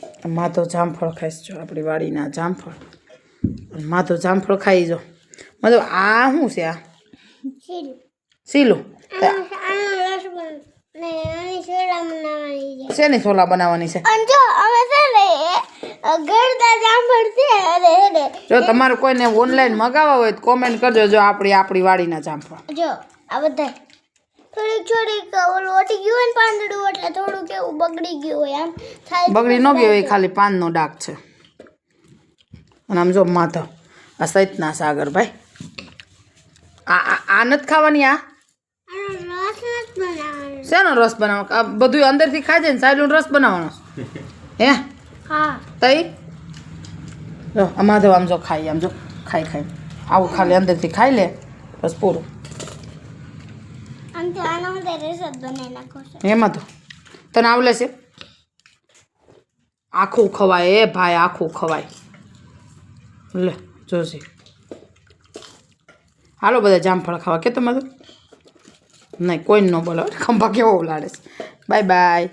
માધો જામફળ ખાઈશ જો આપણી વાડીના જામફળ માધો જામફળ ખાઈ જો મતલબ આ શું છે આ સીલું શેની સોલા બનાવવાની છે જો તમારે કોઈને ઓનલાઈન મગાવવા હોય તો કોમેન્ટ કરજો જો આપણી વાડીના જામફળ જો આ બધા થોડીક ઓલું ઓટી ગયું હોય ને પાંદડું એટલે થોડું કેવું બગડી ગયું હોય આમ થાય બગડી ન ગયો એ ખાલી પાનનો ડાઘ છે અને આમ જો માધવ આ સહિતના સાગર ભાઈ આ નથી ખાવાની આ શેનો રસ બનાવવાનો બધું અંદરથી ખાઈ જાય ને સાયલું રસ બનાવવાનો હે હા તઈ જો આ માધવ આમ જો ખાઈ આમ જો ખાઈ આવું ખાલી અંદરથી ખાઈ લે બસ પૂરું એમાં તો તને આવલે છે આખું ખવાય એ ભાઈ આખું ખવાય લે જોશે હાલો બધા જામફળ ખાવા કે તમારું નહીં કોઈ ન બોલો ખંભા કેવો લાડે છે બાય બાય